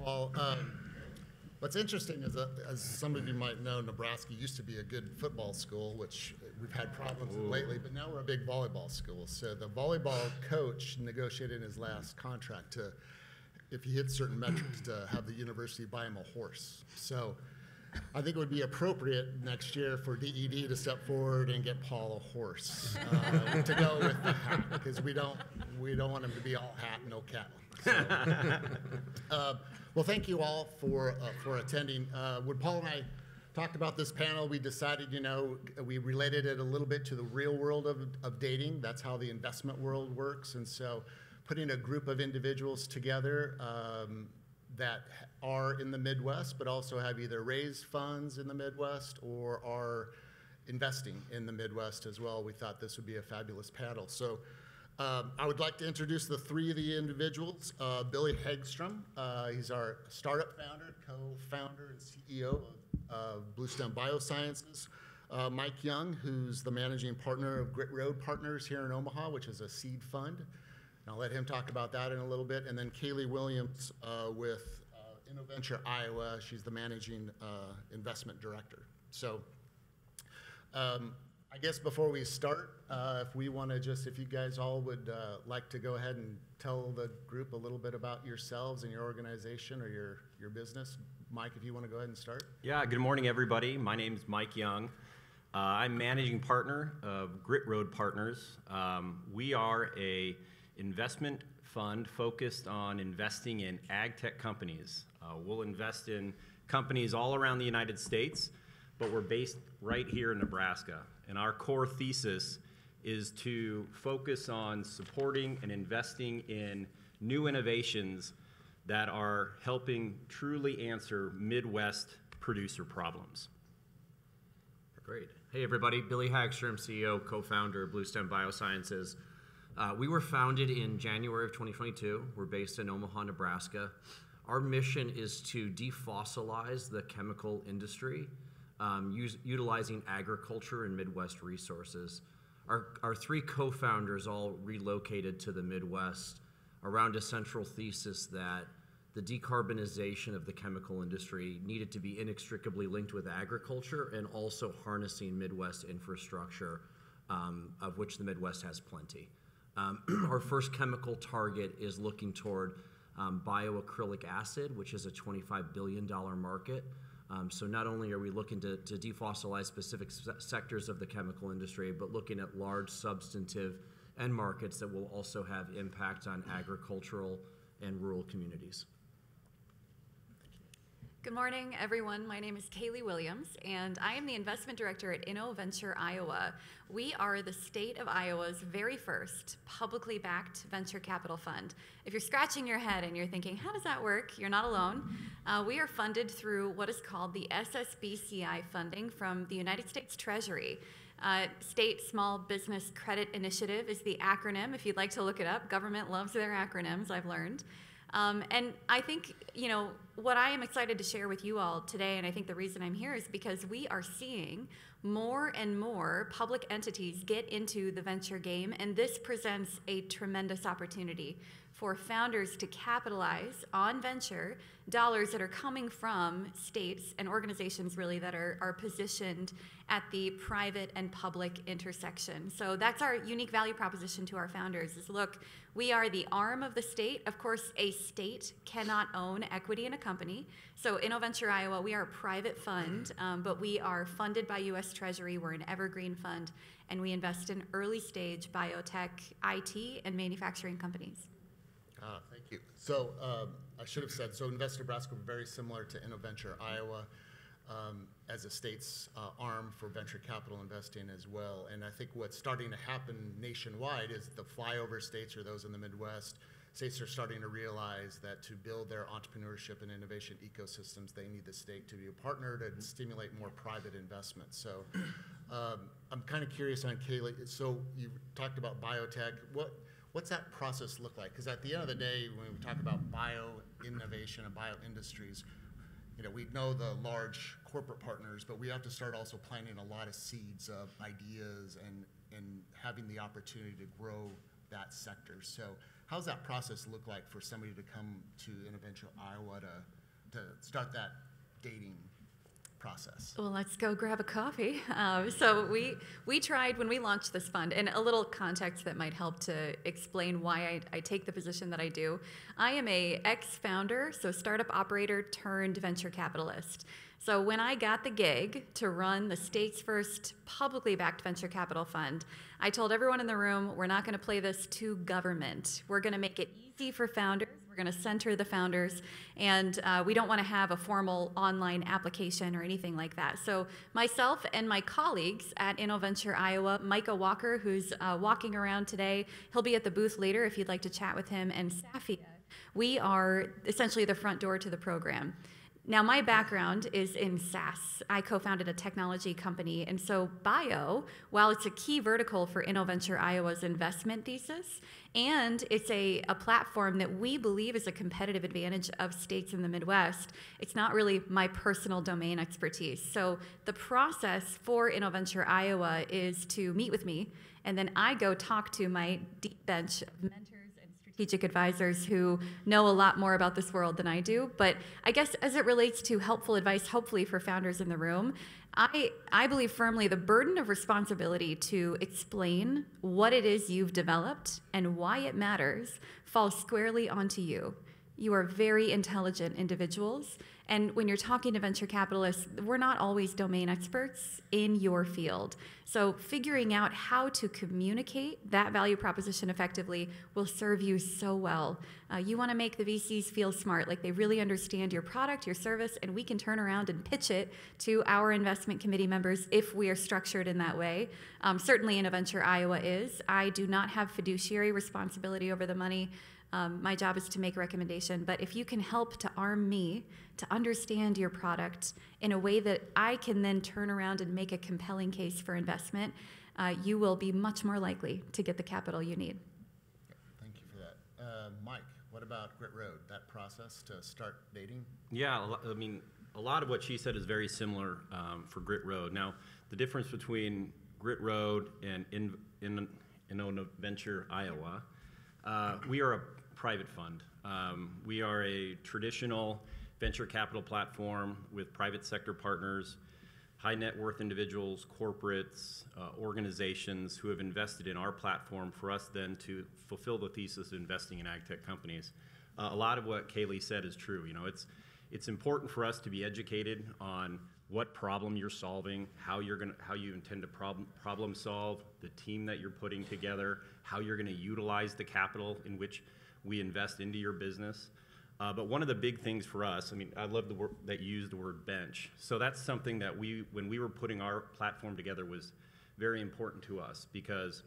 Paul. What's interesting is, as some of you might know, Nebraska used to be a good football school, which we've had problems with lately, but now we're a big volleyball school. So the volleyball coach negotiated in his last contract to, if he hit certain metrics, to have the university buy him a horse. So I think it would be appropriate next year for DED to step forward and get Paul a horse to go with the hat, because we don't want him to be all hat and no cattle. So, well, thank you all for attending. When Paul and I talked about this panel, we decided, we related it a little bit to the real world of dating. That's how the investment world works. And so putting a group of individuals together that are in the Midwest, but also have either raised funds in the Midwest or are investing in the Midwest as well, we thought this would be a fabulous panel. So I would like to introduce the three of the individuals. Billy Hagstrom, he's our startup founder, co-founder, and CEO of Bluestem Biosciences. Mike Jung, who's the managing partner of Grit Road Partners here in Omaha, which is a seed fund. And I'll let him talk about that in a little bit. And then Kaylee Williams with InnoVenture Iowa. She's the managing investment director. So I guess before we start, if you guys all would like to go ahead and tell the group a little bit about yourselves and your organization or your business. Mike, if you want to go ahead and start. Yeah, good morning, everybody. My name is Mike Jung. I'm managing partner of Grit Road Partners. We are a investment fund focused on investing in ag tech companies. We'll invest in companies all around the United States, but we're based right here in Nebraska. And our core thesis is to focus on supporting and investing in new innovations that are helping truly answer Midwest producer problems. Great. Hey, everybody. Billy Hagstrom, CEO, co-founder of Bluestem Biosciences. We were founded in January of 2022. We're based in Omaha, Nebraska. Our mission is to defossilize the chemical industry, utilizing agriculture and Midwest resources. Our three co-founders all relocated to the Midwest around a central thesis that the decarbonization of the chemical industry needed to be inextricably linked with agriculture and also harnessing Midwest infrastructure, of which the Midwest has plenty. Our first chemical target is looking toward bioacrylic acid, which is a $25 billion market. So not only are we looking to defossilize specific sectors of the chemical industry, but looking at large substantive end markets that will also have impact on agricultural and rural communities. Good morning, everyone. My name is Kaylee Williams, and I am the investment director at InnoVenture Iowa. We are the state of Iowa's very first publicly backed venture capital fund. If you're scratching your head and you're thinking, how does that work? You're not alone. We are funded through what is called the SSBCI funding from the United States Treasury. State Small Business Credit Initiative is the acronym. If you'd like to look it up, government loves their acronyms, I've learned. And I think, what I am excited to share with you all today, and I think the reason I'm here is because we are seeing more and more public entities get into the venture game, and this presents a tremendous opportunity for founders to capitalize on venture dollars that are coming from states and organizations really that are positioned at the private and public intersection. So that's our unique value proposition to our founders is, look, we are the arm of the state. Of course, a state cannot own equity in a company. So InnoVenture Iowa, we are a private fund, but we are funded by U.S. Treasury. We're an evergreen fund, and we invest in early stage biotech, IT, and manufacturing companies. Thank you. So I should have said, so Invest Nebraska, very similar to InnoVenture Iowa as a state's arm for venture capital investing as well. And I think what's starting to happen nationwide is the flyover states or those in the Midwest, states are starting to realize that to build their entrepreneurship and innovation ecosystems, they need the state to be a partner to stimulate more private investment. So I'm kind of curious on Kaylee. So you talked about biotech. What's that process look like? Because at the end of the day, when we talk about bio-innovation and bio-industries, we know the large corporate partners, but we have to start also planting a lot of seeds of ideas and having the opportunity to grow that sector. So how does that process look like for somebody to come to InnoVenture Iowa to start that dating process? Well, let's go grab a coffee. So we tried when we launched this fund, and a little context that might help to explain why I take the position that I do. I am a ex-founder, so startup operator turned venture capitalist. So when I got the gig to run the state's first publicly backed venture capital fund, I told everyone in the room, we're not going to play this to government. We're going to make it easy for founders. We're going to center the founders, and we don't want to have a formal online application or anything like that. So myself and my colleagues at InnoVenture Iowa, Micah Walker, who's walking around today, he'll be at the booth later if you'd like to chat with him, and Safia, we are essentially the front door to the program. Now, my background is in SaaS. I co-founded a technology company, and so bio, while it's a key vertical for InnoVenture Iowa's investment thesis, and it's a platform that we believe is a competitive advantage of states in the Midwest, it's not really my personal domain expertise. So the process for InnoVenture Iowa is to meet with me, and then I go talk to my deep bench of mentors, strategic advisors who know a lot more about this world than I do. But I guess as it relates to helpful advice, hopefully for founders in the room, I believe firmly the burden of responsibility to explain what it is you've developed and why it matters falls squarely onto you. You are very intelligent individuals, and when you're talking to venture capitalists, we're not always domain experts in your field. So figuring out how to communicate that value proposition effectively will serve you so well. You want to make the VCs feel smart, like they really understand your product, your service, and we can turn around and pitch it to our investment committee members if we are structured in that way. Certainly InnoVenture Iowa is. I do not have fiduciary responsibility over the money. My job is to make a recommendation, but if you can help to arm me to understand your product in a way that I can then turn around and make a compelling case for investment, you will be much more likely to get the capital you need. Thank you for that. Mike, what about Grit Road, that process to start dating? Yeah, I mean, a lot of what she said is very similar for Grit Road. Now, the difference between Grit Road and InnoVenture Iowa, we are a private fund. We are a traditional venture capital platform with private sector partners, high net worth individuals, corporates, organizations who have invested in our platform for us then to fulfill the thesis of investing in ag tech companies. A lot of what Kaylee said is true. You know, it's important for us to be educated on what problem you're solving, how you intend to problem solve, the team that you're putting together, how you're going to utilize the capital in which we invest into your business. But one of the big things for us, I mean, I love the word that you used, the word bench. So that's something that when we were putting our platform together, was very important to us, because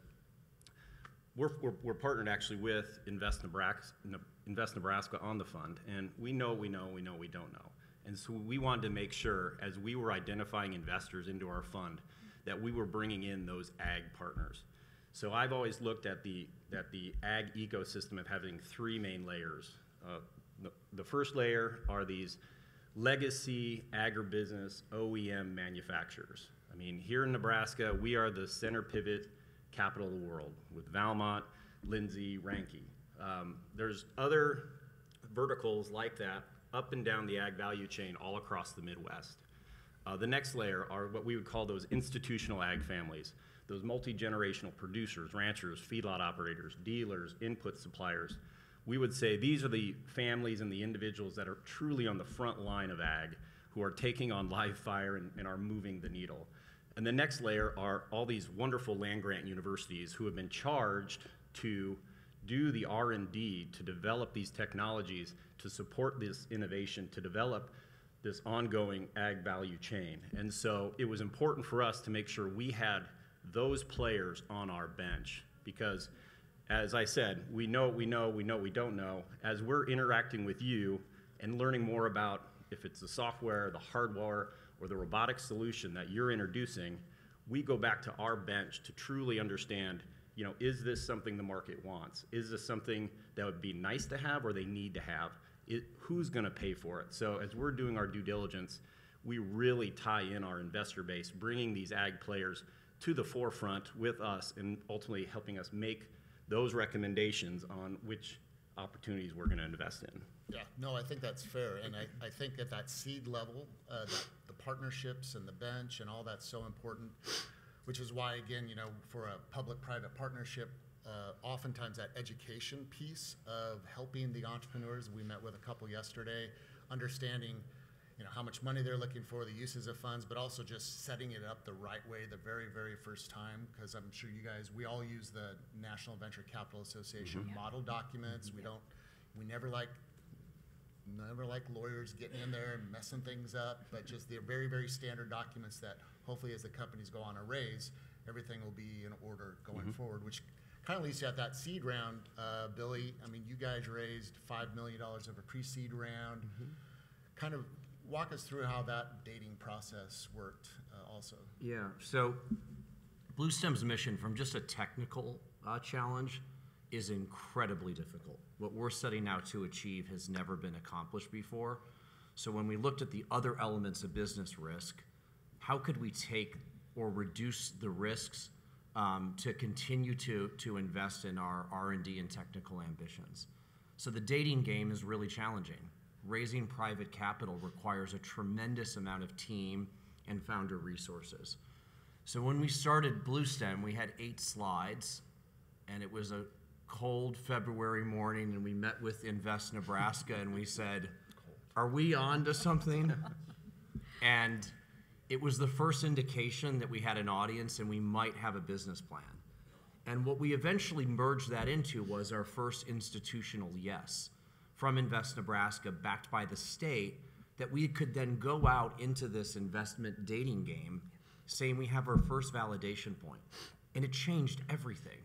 we're partnered actually with Invest Nebraska on the fund, and we know we don't know. And so we wanted to make sure, as we were identifying investors into our fund, that we were bringing in those ag partners. So I've always looked at the ag ecosystem of having three main layers. The first layer are these legacy agribusiness OEM manufacturers. I mean, here in Nebraska, we are the center pivot capital of the world with Valmont, Lindsay, Ranke. There's other verticals like that up and down the ag value chain all across the Midwest. The next layer are what we would call those institutional ag families, those multi-generational producers, ranchers, feedlot operators, dealers, input suppliers. We would say these are the families and the individuals that are truly on the front line of ag, who are taking on live fire and are moving the needle. And the next layer are all these wonderful land-grant universities who have been charged to do the R&D to develop these technologies, to support this innovation, to develop this ongoing ag value chain. And so it was important for us to make sure we had those players on our bench, because as I said, we know we don't know. As we're interacting with you and learning more about if it's the software, the hardware, or the robotic solution that you're introducing, we go back to our bench to truly understand, you know, is this something the market wants? Is this something that would be nice to have or they need to have? Who's going to pay for it? So as we're doing our due diligence, we really tie in our investor base, bringing these ag players to the forefront with us and ultimately helping us make those recommendations on which opportunities we're going to invest in. Yeah, no, I think that's fair. And I think at that seed level, the partnerships and the bench and all that's so important, which is why, again, for a public-private partnership, oftentimes that education piece of helping the entrepreneurs, we met with a couple yesterday, understanding how much money they're looking for, the uses of funds, but also just setting it up the right way the very, very first time. Because I'm sure you guys, we all use the National Venture Capital Association model documents. We never like lawyers getting in there and messing things up, but just the very, very standard documents that hopefully as the companies go on a raise, everything will be in order going forward, which kind of leads you at that seed round, Billy. I mean, you guys raised $5 million of a pre-seed round. Kind of walk us through how that dating process worked also. Yeah, so Bluestem's mission from just a technical challenge is incredibly difficult. What we're setting out to achieve has never been accomplished before. So when we looked at the other elements of business risk, how could we take or reduce the risks to continue to invest in our R&D and technical ambitions? So the dating game is really challenging. Raising private capital requires a tremendous amount of team and founder resources. So when we started Bluestem, we had 8 slides, and it was a cold February morning, and we met with Invest Nebraska, and we said, are we on to something? And it was the first indication that we had an audience and we might have a business plan. And what we eventually merged that into was our first institutional yes from Invest Nebraska, backed by the state, that we could then go out into this investment dating game saying we have our first validation point. And it changed everything.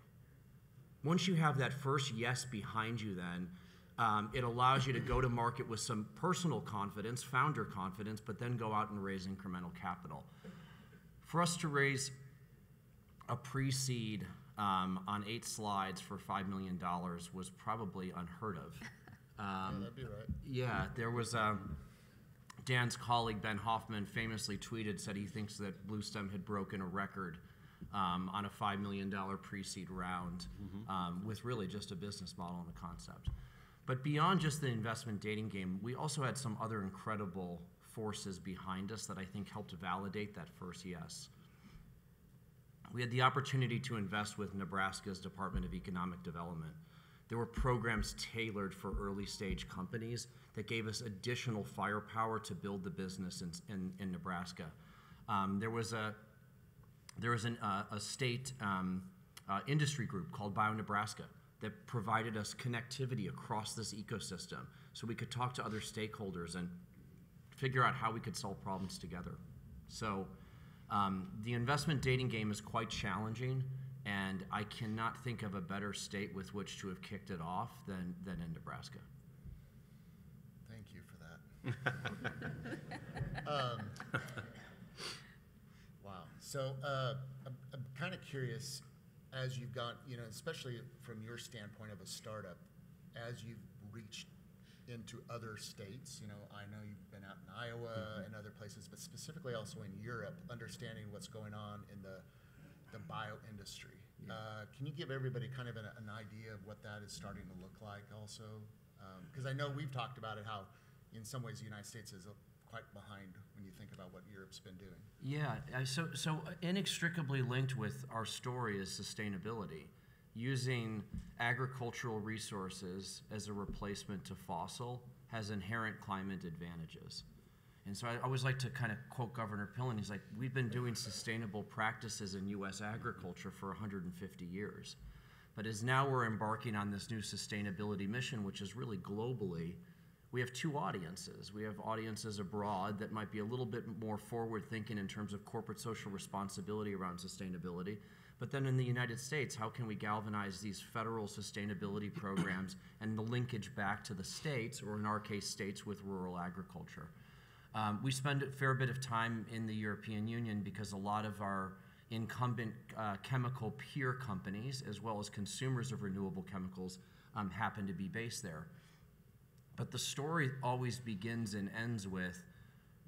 Once you have that first yes behind you, then it allows you to go to market with some personal confidence, founder confidence, but then go out and raise incremental capital. For us to raise a pre-seed on 8 slides for $5 million was probably unheard of. Yeah, that'd be right. Yeah, there was Dan's colleague, Ben Hoffman, famously tweeted, said he thinks that Bluestem had broken a record on a $5 million pre-seed round with really just a business model and a concept. But beyond just the investment dating game, we also had some other incredible forces behind us that I think helped validate that first yes. We had the opportunity to invest with Nebraska's Department of Economic Development. There were programs tailored for early stage companies that gave us additional firepower to build the business in Nebraska. There was a state industry group called Nebraska that provided us connectivity across this ecosystem so we could talk to other stakeholders and figure out how we could solve problems together. So the investment dating game is quite challenging, and I cannot think of a better state with which to have kicked it off than in Nebraska. Thank you for that. Wow. So I'm kind of curious, as you've gone, especially from your standpoint of a startup, as you've reached into other states, I know you've been out in Iowa and other places, but specifically also in Europe, understanding what's going on in the bio industry. Can you give everybody kind of an idea of what that is starting to look like also? Because I know we've talked about it, how in some ways the United States is quite behind when you think about what Europe's been doing. Yeah, so inextricably linked with our story is sustainability. Using agricultural resources as a replacement to fossil has inherent climate advantages. And so I always like to kind of quote Governor Pillen. He's like, we've been doing sustainable practices in U.S. agriculture for 150 years. But as now we're embarking on this new sustainability mission, which is really globally, we have 2 audiences. We have audiences abroad that might be a little bit more forward-thinking in terms of corporate social responsibility around sustainability. But then in the United States, how can we galvanize these federal sustainability programs and the linkage back to the states, or in our case, states with rural agriculture? We spend a fair bit of time in the European Union because a lot of our incumbent chemical peer companies, as well as consumers of renewable chemicals, happen to be based there. But the story always begins and ends with,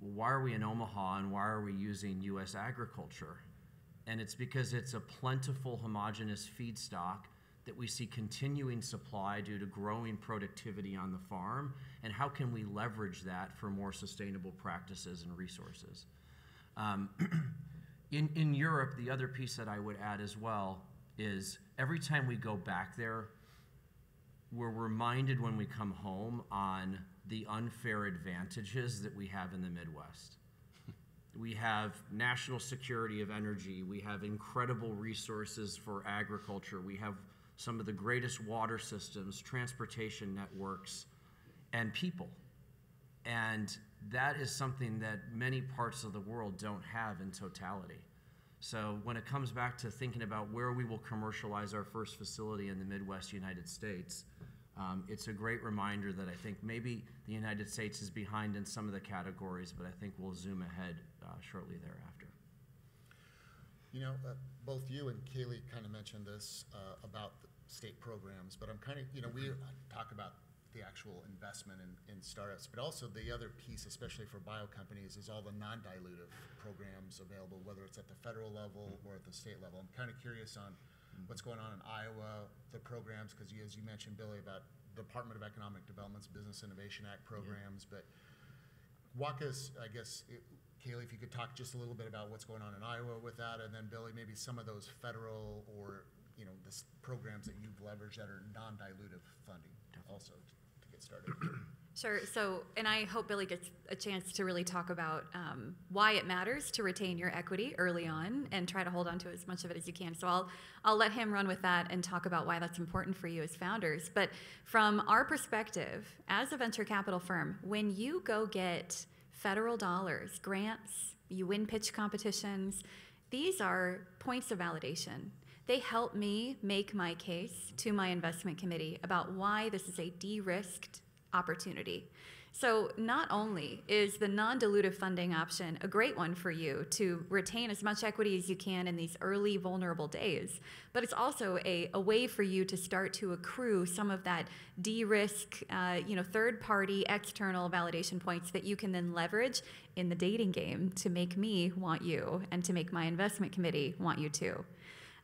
why are we in Omaha and why are we using U.S. agriculture? And it's because it's a plentiful, homogeneous feedstock that we see continuing supply due to growing productivity on the farm, and how can we leverage that for more sustainable practices and resources. In Europe, the other piece that I would add as well is every time we go back there, we're reminded when we come home on the unfair advantages that we have in the Midwest. We have national security of energy. We have incredible resources for agriculture. We have some of the greatest water systems, transportation networks, and people. And that is something that many parts of the world don't have in totality. So when it comes back to thinking about where we will commercialize our first facility in the Midwest United States, it's a great reminder that I think maybe the United States is behind in some of the categories, but I think we'll zoom ahead shortly thereafter. You know, both you and Kaylee kind of mentioned this about the state programs, but I'm kind of, you know, we talk about the actual investment in startups, but also the other piece, especially for bio companies, is all the non-dilutive programs available, whether it's at the federal level or at the state level. I'm kind of curious on what's going on in Iowa, the programs, because as you mentioned, Billy, about Department of Economic Development's Business Innovation Act programs, but walk us, I guess, Kaylee, if you could talk just a little bit about what's going on in Iowa with that, and then Billy, maybe some of those federal or, you know, the programs that you've leveraged that are non-dilutive funding also to get started. Sure. So, and I hope Billy gets a chance to really talk about why it matters to retain your equity early on and try to hold on to as much of it as you can. So I'll let him run with that and talk about why that's important for you as founders. But from our perspective, as a venture capital firm, when you go get federal dollars, grants, you win pitch competitions, these are points of validation. They help me make my case to my investment committee about why this is a de-risked opportunity. So not only is the non-dilutive funding option a great one for you to retain as much equity as you can in these early vulnerable days, but it's also a way for you to start to accrue some of that de-risk, third-party external validation points that you can then leverage in the dating game to make me want you and to make my investment committee want you too.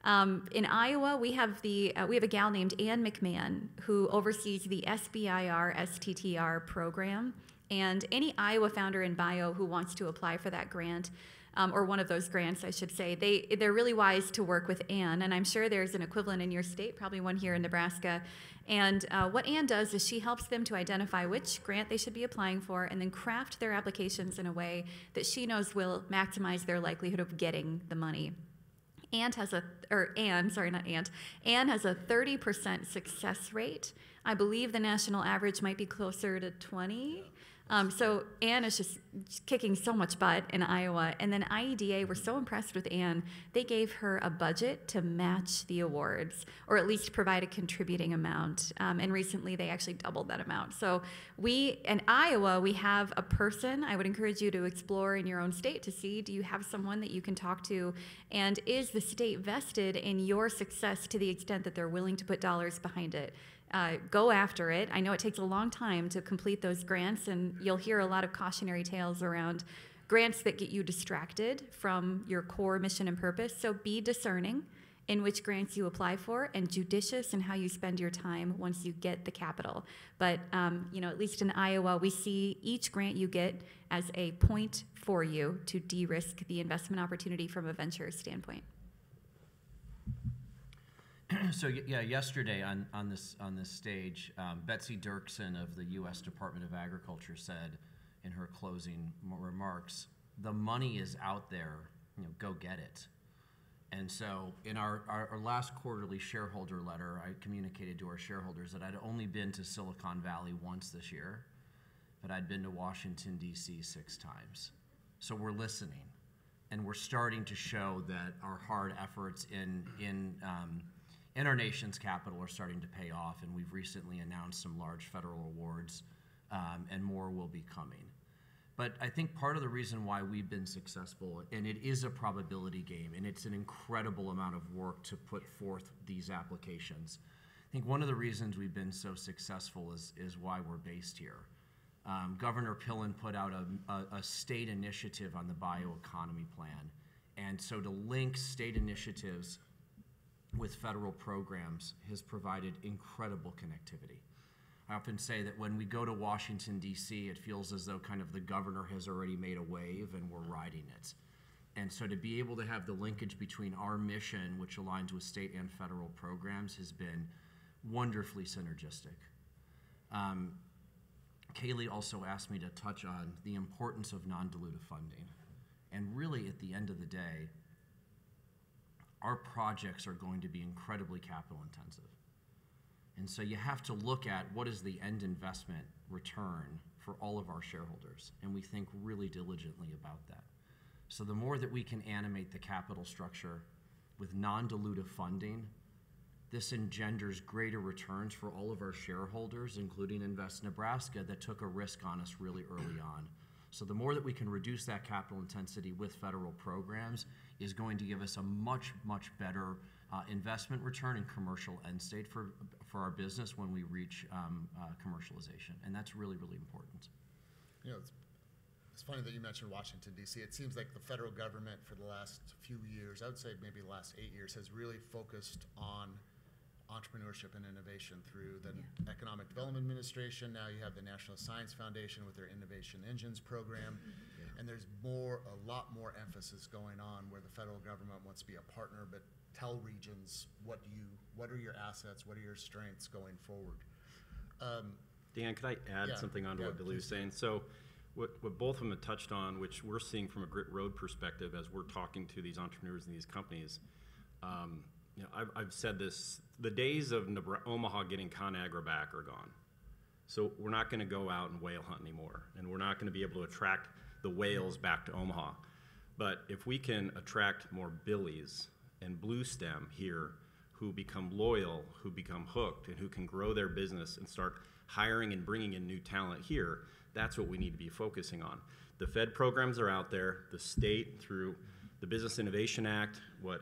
In Iowa, we have a gal named Ann McMahon who oversees the SBIR STTR program, and any Iowa founder in bio who wants to apply for that grant, or one of those grants, I should say, they're really wise to work with Ann, and I'm sure there's an equivalent in your state, probably one here in Nebraska. And what Ann does is she helps them to identify which grant they should be applying for, and then craft their applications in a way that she knows will maximize their likelihood of getting the money. Ann has a 30% success rate. I believe the national average might be closer to 20. So Ann is just kicking so much butt in Iowa. And then IEDA were so impressed with Ann, they gave her a budget to match the awards, or at least provide a contributing amount. And recently they actually doubled that amount. So in Iowa, we have a person I would encourage you to explore in your own state to see, do you have someone that you can talk to? And is the state vested in your success to the extent that they're willing to put dollars behind it? Go after it. I know it takes a long time to complete those grants, and you'll hear a lot of cautionary tales around grants that get you distracted from your core mission and purpose. So be discerning in which grants you apply for and judicious in how you spend your time once you get the capital. But at least in Iowa, we see each grant you get as a point for you to de-risk the investment opportunity from a venture standpoint. So yeah, yesterday on this stage, Betsy Dirksen of the U.S. Department of Agriculture said in her closing remarks, "The money is out there, go get it." And so in our last quarterly shareholder letter, I communicated to our shareholders that I'd only been to Silicon Valley once this year, but I'd been to Washington, D.C. 6 times. So we're listening, and we're starting to show that our hard efforts in our nation's capital are starting to pay off, and we've recently announced some large federal awards, and more will be coming. But I think part of the reason why we've been successful, and it is a probability game, and it's an incredible amount of work to put forth these applications. I think one of the reasons we've been so successful is why we're based here. Governor Pillen put out a state initiative on the bioeconomy plan, and so to link state initiatives with federal programs has provided incredible connectivity. I often say that when we go to Washington, D.C., it feels as though kind of the governor has already made a wave and we're riding it. And so to be able to have the linkage between our mission, which aligns with state and federal programs, has been wonderfully synergistic. Kaylee also asked me to touch on the importance of non-dilutive funding. And really, at the end of the day, our projects are going to be incredibly capital intensive. And so you have to look at what is the end investment return for all of our shareholders, and we think really diligently about that. So the more that we can animate the capital structure with non-dilutive funding, this engenders greater returns for all of our shareholders, including Invest Nebraska, that took a risk on us really early on. So the more that we can reduce that capital intensity with federal programs is going to give us a much, much better investment return and commercial end state for our business when we reach commercialization. And that's really, really important. You know, it's funny that you mentioned Washington, D.C. It seems like the federal government for the last few years, I would say maybe the last 8 years, has really focused on entrepreneurship and innovation through the Economic Development Administration. Now you have the National Science Foundation with their Innovation Engines program. And there's a lot more emphasis going on where the federal government wants to be a partner, but tell regions what are your assets, what are your strengths going forward. Dan, could I add something onto what Billy was saying? So what both of them have touched on, which we're seeing from a Grit Road perspective as we're talking to these entrepreneurs and these companies, you know, I've said this, the days of Omaha getting ConAgra back are gone. So we're not going to go out and whale hunt anymore, and we're not going to be able to attract the whales back to Omaha. But if we can attract more Billies and Bluestem here who become loyal, who become hooked, and who can grow their business and start hiring and bringing in new talent here, that's what we need to be focusing on. The Fed programs are out there. The state, through the Business Innovation Act, what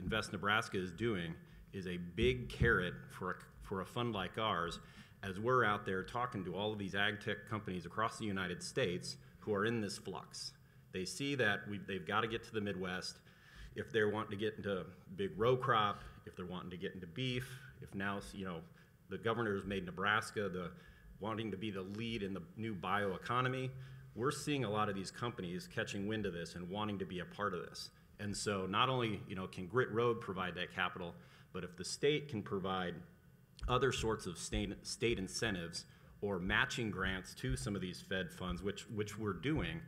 Invest Nebraska is doing is a big carrot for a fund like ours, as we're out there talking to all of these ag tech companies across the United States who are in this flux. They see that they've got to get to the Midwest. If they're wanting to get into big row crop, if they're wanting to get into beef, if now, you know, the governor has made Nebraska wanting to be the lead in the new bioeconomy, we're seeing a lot of these companies catching wind of this and wanting to be a part of this. And so not only, you know, can Grit Road provide that capital, but if the state can provide other sorts of state incentives or matching grants to some of these Fed funds, which we're doing,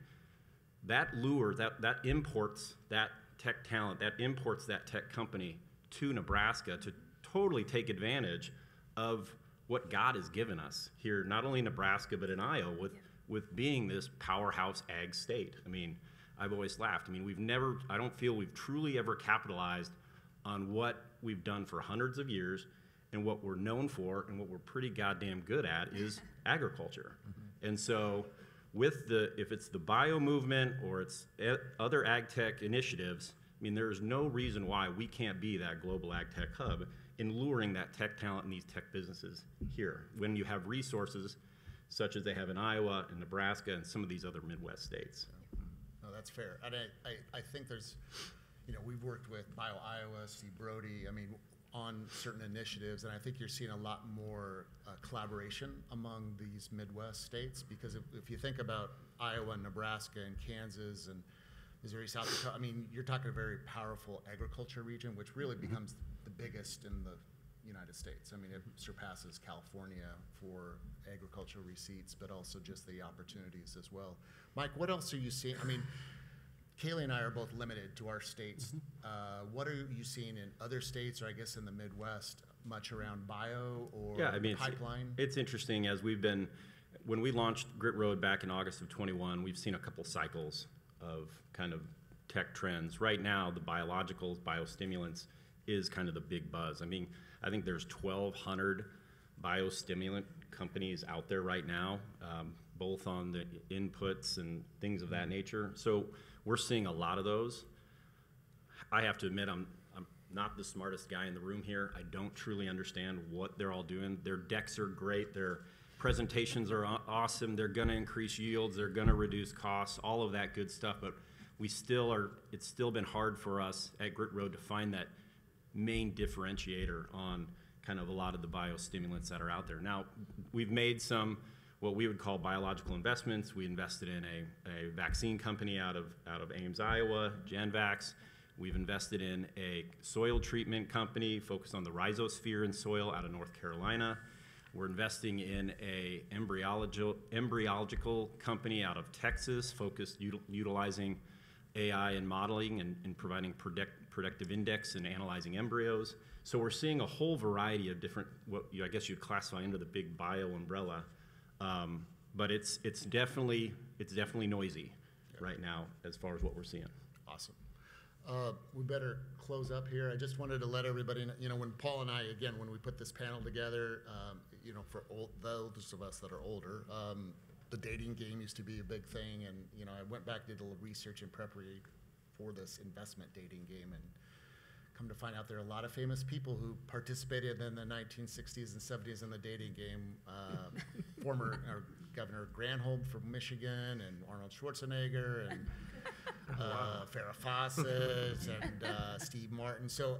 that lure, that imports that tech talent, that imports that tech company to Nebraska to totally take advantage of what God has given us here, not only in Nebraska, but in Iowa, with being this powerhouse ag state. I mean, I've always laughed. I mean, I don't feel we've truly ever capitalized on what we've done for hundreds of years, and what we're known for and what we're pretty goddamn good at is agriculture. And so if it's the bio movement or it's other ag tech initiatives, I mean, there is no reason why we can't be that global ag tech hub in luring that tech talent and these tech businesses here when you have resources such as they have in Iowa and Nebraska and some of these other Midwest states. No, that's fair. And I think there's, you know, we've worked with Bio Iowa, Steve Brody, I mean, on certain initiatives, and I think you're seeing a lot more collaboration among these Midwest states, because if you think about Iowa and Nebraska and Kansas and Missouri, South Dakota, I mean, you're talking a very powerful agriculture region, which really becomes the biggest in the United States. I mean, it surpasses California for agricultural receipts, but also just the opportunities as well. Mike, what else are you seeing? I mean, Kaylee and I are both limited to our states. What are you seeing in other states, or I guess in the Midwest, much around bio or pipeline? It's interesting, as when we launched Grit Road back in August of 21, we've seen a couple cycles of kind of tech trends. Right now, the biologicals, biostimulants is kind of the big buzz. I mean, I think there's 1,200 biostimulant companies out there right now, both on the inputs and things of that nature. So we're seeing a lot of those. I have to admit, I'm not the smartest guy in the room here. I don't truly understand what they're all doing. Their decks are great. Their presentations are awesome. They're going to increase yields. They're going to reduce costs, all of that good stuff. But it's still been hard for us at Grit Road to find that main differentiator on kind of a lot of the biostimulants that are out there. Now, we've made some what we would call biological investments. We invested in a vaccine company out of Ames, Iowa, Genvax. We've invested in a soil treatment company focused on the rhizosphere in soil out of North Carolina. We're investing in a embryological company out of Texas, focused utilizing AI and modeling and providing predictive index and analyzing embryos. So we're seeing a whole variety of different, I guess you'd classify into the big bio umbrella, but it's definitely noisy right now as far as what we're seeing. Awesome. We better close up here. I just wanted to let everybody know, when Paul and I, again, when we put this panel together, for those of us that are older, the dating game used to be a big thing, and I went back, did a little research in preparation for this investment dating game, and come to find out there are a lot of famous people who participated in the 1960s and 70s in the dating game. Former Governor Granholm from Michigan, and Arnold Schwarzenegger, and Farrah Fawcett, and Steve Martin. So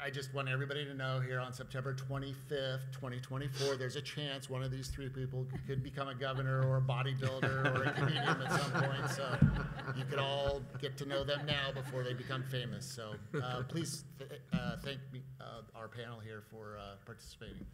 I just want everybody to know, here on September 25th, 2024, there's a chance one of these three people could become a governor or a bodybuilder or a comedian at some point. So you could all get to know them now before they become famous. So please thank our panel here for participating.